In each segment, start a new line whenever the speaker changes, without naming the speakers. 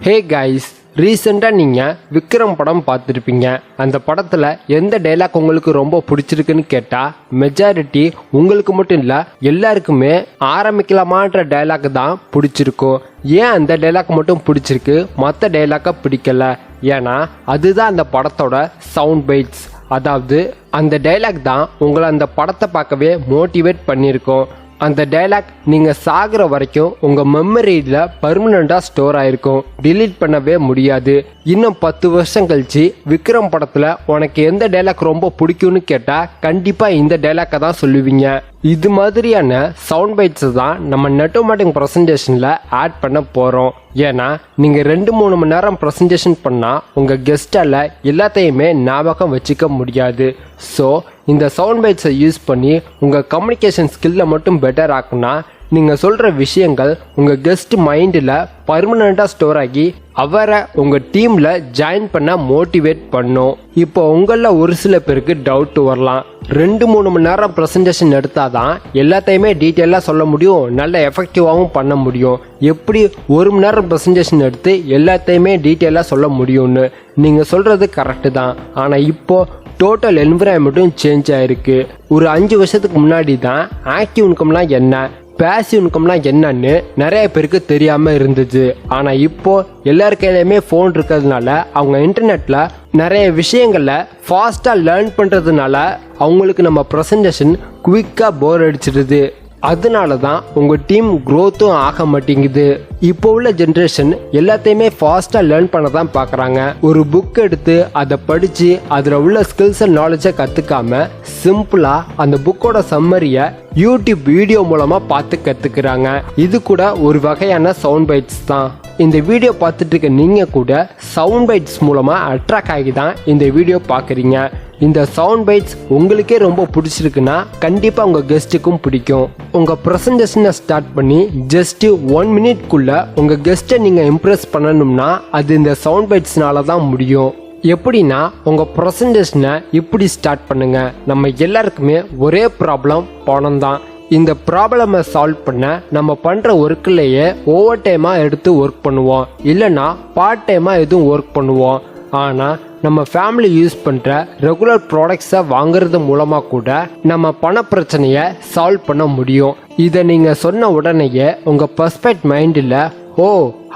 Hey guys, ரீசெண்டாக நீங்கள் விக்ரம் படம் பார்த்துருப்பீங்க. அந்த படத்தில் எந்த டைலாக் உங்களுக்கு ரொம்ப பிடிச்சிருக்குன்னு கேட்டால் மெஜாரிட்டி உங்களுக்கு மட்டும் இல்லை எல்லாருக்குமே ஆரம்பிக்கலாமான்ற டைலாக் தான் பிடிச்சிருக்கும். ஏன் அந்த டைலாக் மட்டும் பிடிச்சிருக்கு, மற்ற டைலாக்கை பிடிக்கல? ஏன்னா அதுதான் அந்த படத்தோட சவுண்ட் பைட்ஸ். அதாவது அந்த டைலாக் தான் உங்களை அந்த படத்தை பார்க்கவே மோட்டிவேட் பண்ணியிருக்கோம். அந்த டைலாக் நீங்கள் சாகிற வரைக்கும் உங்கள் மெமரியில் பர்மனெண்ட்டாக ஸ்டோர் ஆகிருக்கும், டிலீட் பண்ணவே முடியாது. இன்னும் 10 வருஷம் கழிச்சு விக்ரம் படத்தில் உனக்கு எந்த டைலாக் ரொம்ப பிடிக்கும்னு கேட்டால் கண்டிப்பாக இந்த டைலாக்கை தான் சொல்லுவீங்க. இது மாதிரியான சவுண்ட் பைட்ஸ் தான் நம்ம நெட்டோமேட்டிக் ப்ரெசன்டேஷனில் ஆட் பண்ண போகிறோம். ஏன்னா நீங்கள் 2-3 மணி நேரம் ப்ரெசன்டேஷன் பண்ணால் உங்கள் கெஸ்ட்டால் எல்லாத்தையுமே ஞாபகம் வச்சுக்க முடியாது. ஸோ இந்த சவுண்ட் பைட்ஸை யூஸ் பண்ணி உங்கள் கம்யூனிகேஷன் ஸ்கில்லை மட்டும் பெட்டர் ஆக்குனா நீங்கள் சொல்கிற விஷயங்கள் உங்கள் கெஸ்ட் மைண்டில் பர்மனெண்ட்டாக ஸ்டோர் ஆகி அவரை உங்கள் டீமில் ஜாயின் பண்ண மோட்டிவேட் பண்ணும். இப்போ உங்களில் ஒரு சில பேருக்கு டவுட் வரலாம், 2-3 மணி நேரம் ப்ரெசன்டேஷன் எடுத்தால் தான் எல்லாத்தையுமே டீட்டெயிலாக சொல்ல முடியும், நல்ல எஃபெக்டிவாகவும் பண்ண முடியும். எப்படி 1 மணி நேரம் ப்ரெசன்டேஷன் எடுத்து எல்லாத்தையுமே டீட்டெயிலாக சொல்ல முடியும்னு? நீங்கள் சொல்கிறது கரெக்டு தான். ஆனால் இப்போது டோட்டல் என்விரான்மெண்ட்டும் சேஞ்ச் ஆகிருக்கு. ஒரு 5 வருஷத்துக்கு முன்னாடி தான் ஆக்டிவ் இன்கம்லாம் என்ன, பேசிவ் இன்கம்லாம் என்னன்னு நிறைய பேருக்கு தெரியாமல் இருந்துச்சு. ஆனால் இப்போ எல்லார் கையிலையுமே ஃபோன் இருக்கிறதுனால அவங்க இன்டர்நெட்டில் நிறைய விஷயங்களை ஃபாஸ்ட்டாக லேர்ன் பண்ணுறதுனால அவங்களுக்கு நம்ம ப்ரெசன்டேஷன் குவிக்காக போர் அடிச்சிடுது. அதனால தான் உங்கள் டீம் க்ரோத்தும் ஆக மாட்டேங்குது. இப்போ உள்ள ஜென்ரேஷன் எல்லாத்தையுமே ஃபாஸ்ட்டாக லேர்ன் பண்ண தான் பார்க்குறாங்க. ஒரு புக் எடுத்து அதை படித்து அதில் உள்ள ஸ்கில்ஸ் அண்ட் நாலேஜை கற்றுக்காம சிம்பிளாக அந்த புக்கோட சம்மரியை யூடியூப் வீடியோ மூலமாக பார்த்து கற்றுக்குறாங்க. இது கூட ஒரு வகையான சவுண்ட் பைட்ஸ் தான். இந்த வீடியோ பார்த்துட்டு இருக்க நீங்கள் கூட சவுண்ட் பைட்ஸ் மூலமாக அட்ராக்ட் ஆகி தான் இந்த வீடியோ பார்க்குறீங்க. இந்த சவுண்ட் பைட்ஸ் உங்களுக்கே ரொம்ப பிடிச்சிருக்குன்னா கண்டிப்பாக உங்கள் கெஸ்ட்டுக்கும் பிடிக்கும். உங்கள் ப்ரெசன்டேஷனை ஸ்டார்ட் பண்ணி ஜஸ்ட் 1 மினிட்குள்ளே உங்கள் கெஸ்ட்டை நீங்கள் இம்ப்ரெஸ் பண்ணணும்னா அது இந்த சவுண்ட் பைட்ஸ்னால தான் முடியும். எப்படின்னா உங்கள் ப்ரெசன்டேஷனை இப்படி ஸ்டார்ட் பண்ணுங்க. நம்ம எல்லாருக்குமே ஒரே ப்ராப்ளம், பணம் தான். இந்த ப்ராப்ளமை சால்வ் பண்ண நம்ம பண்ணுற ஒர்க்லேயே ஓவர் டைமாக எடுத்து ஒர்க் பண்ணுவோம், இல்லைன்னா பார்ட் டைமாக எதுவும் ஒர்க் பண்ணுவோம். ஆனால் நம்ம ஃபேமிலி யூஸ் பண்ணுற ரெகுலர் ப்ராடக்ட்ஸை வாங்குறது மூலமாக கூட நம்ம பண பிரச்சனையை சால்வ் பண்ண முடியும். இதை நீங்கள் சொன்ன உடனேயே உங்கள் பர்ஸ்பெக்ட் மைண்டில் ஓ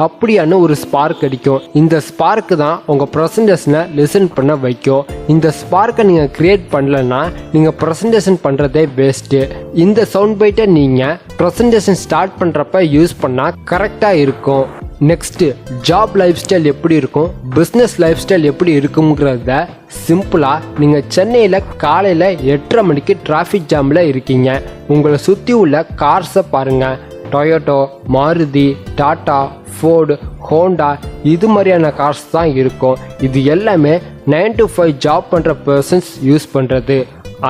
அப்படியான்னு ஒரு ஸ்பார்க் அடிக்கும். இந்த ஸ்பார்க்கு தான் உங்கள் ப்ரெசன்டேஷனை லிசன் பண்ண வைக்கும். இந்த ஸ்பார்க்கை நீங்கள் கிரியேட் பண்ணலன்னா நீங்கள் ப்ரெசன்டேஷன் பண்ணுறதே வேஸ்ட்டு. இந்த சவுண்ட் பைட்டை நீங்கள் ப்ரெசன்டேஷன் ஸ்டார்ட் பண்ணுறப்ப யூஸ் பண்ணால் கரெக்டாக இருக்கும். நெக்ஸ்ட்டு, ஜாப் லைஃப் ஸ்டைல் எப்படி இருக்கும், பிஸ்னஸ் லைஃப் ஸ்டைல் எப்படி இருக்குங்கிறத சிம்பிளாக நீங்கள் சென்னையில் காலையில் 8:30 மணிக்கு டிராஃபிக் ஜாமில் இருக்கீங்க. உங்களை சுற்றி உள்ள கார்ஸை பாருங்கள். Toyota, Maruti, Tata, Ford, Honda இது மாதிரியான கார்ஸ் தான் இருக்கும். இது எல்லாமே 9 to 5 ஜாப் பண்ணுற பர்சன்ஸ் யூஸ் பண்ணுறது.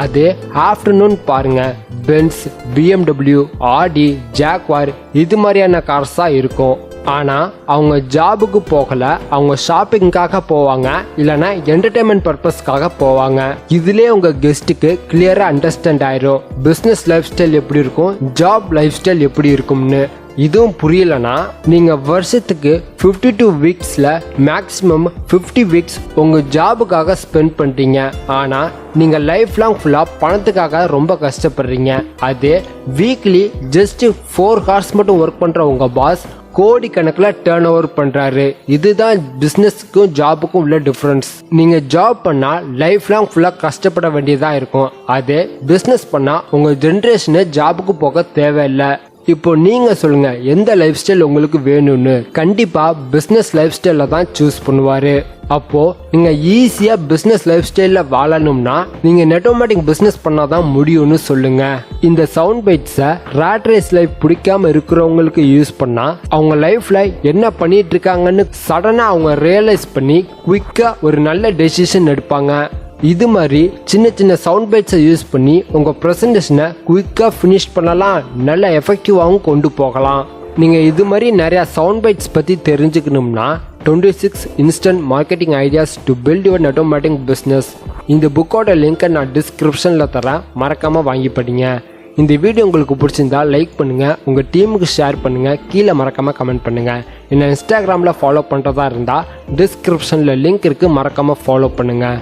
அதே ஆஃப்டர்நூன் பாருங்கள், பென்ஸ், BMW, ஆடி, ஜாக்வார் இது மாதிரியான கார்ஸ் தான் இருக்கும். ஆனால் அவங்க ஜாபுக்கு போகலை, அவங்க ஷாப்பிங்காக போவாங்க, இல்லைனா என்டர்டைன்மெண்ட் பர்பஸ்க்காக போவாங்க. இதுலேயே உங்கள் கெஸ்ட்டுக்கு கிளியராக அண்டர்ஸ்டாண்ட் ஆயிரும் பிஸ்னஸ் லைஃப் ஸ்டைல் எப்படி இருக்கும், ஜாப் லைஃப் ஸ்டைல் எப்படி இருக்கும்னு. இதுவும் புரியலனா நீங்கள் வருஷத்துக்கு 52 வீக்ஸில் மேக்ஸிமம் 50 வீக்ஸ் உங்கள் ஜாபுக்காக ஸ்பெண்ட் பண்ணுறீங்க. ஆனால் நீங்கள் லைஃப் லாங் ஃபுல்லாக பணத்துக்காக ரொம்ப கஷ்டப்படுறீங்க. அதே வீக்லி ஜஸ்ட் 4 ஹார்ஸ் மட்டும் ஒர்க் பண்ணுற உங்கள் பாஸ் கோடி கணக்கில் டேர்ன் ஓவர் பண்ணுறாரு. இதுதான் பிஸ்னஸுக்கும் ஜாபுக்கும் உள்ள டிஃப்ரென்ஸ். நீங்கள் ஜாப் பண்ணால் லைஃப் லாங் ஃபுல்லாக கஷ்டப்பட வேண்டியதாக இருக்கும். அதே பிஸ்னஸ் பண்ணால் உங்கள் ஜென்ரேஷனு ஜாபுக்கு போக தேவையில்லை. இப்போ நீங்கள் சொல்லுங்கள் எந்த லைஃப் ஸ்டைல் உங்களுக்கு வேணும்னு. கண்டிப்பாக பிஸ்னஸ் லைஃப் ஸ்டைலில் தான் சூஸ் பண்ணுவார். அப்போது நீங்கள் ஈஸியாக பிஸ்னஸ் லைஃப் ஸ்டைலில் வாழணும்னா நீங்கள் நெட்டோமேட்டிக் பிஸ்னஸ் பண்ணால் தான் முடியும்னு சொல்லுங்கள். இந்த சவுண்ட் பைட்ஸை ராட் ரேஸ் லைஃப் பிடிக்காமல் இருக்கிறவங்களுக்கு யூஸ் பண்ணால் அவங்க லைஃப்பில் என்ன பண்ணிட்டு இருக்காங்கன்னு சடனாக அவங்க ரியலைஸ் பண்ணி குயிக்காக ஒரு நல்ல டெசிஷன் எடுப்பாங்க. இது மாதிரி சின்ன சின்ன சவுண்ட் பைட்ஸை யூஸ் பண்ணி உங்கள் ப்ரெசன்டேஷனை குயிக்காக ஃபினிஷ் பண்ணலாம், நல்ல எஃபெக்டிவாகவும் கொண்டு போகலாம். நீங்கள் இது மாதிரி நிறையா சவுண்ட் பைட்ஸ் பற்றி தெரிஞ்சுக்கணும்னா 26 instant marketing ideas to build your netomatic business இந்த புக்கோட லிங்க்கை நான் டிஸ்கிரிப்ஷனில் தரேன், மறக்காமல் வாங்கி படிங்க. இந்த வீடியோ உங்களுக்கு பிடிச்சிருந்தா லைக் பண்ணுங்க, உங்க டீமுக்கு ஷேர் பண்ணுங்க, கீழே மறக்காம கமெண்ட் பண்ணுங்க. என்ன இன்ஸ்டாகிராமில் ஃபாலோ பண்ணுறதா இருந்தால் டிஸ்கிரிப்ஷனில் லிங்க் இருக்குது, மறக்காமல் ஃபாலோ பண்ணுங்கள்.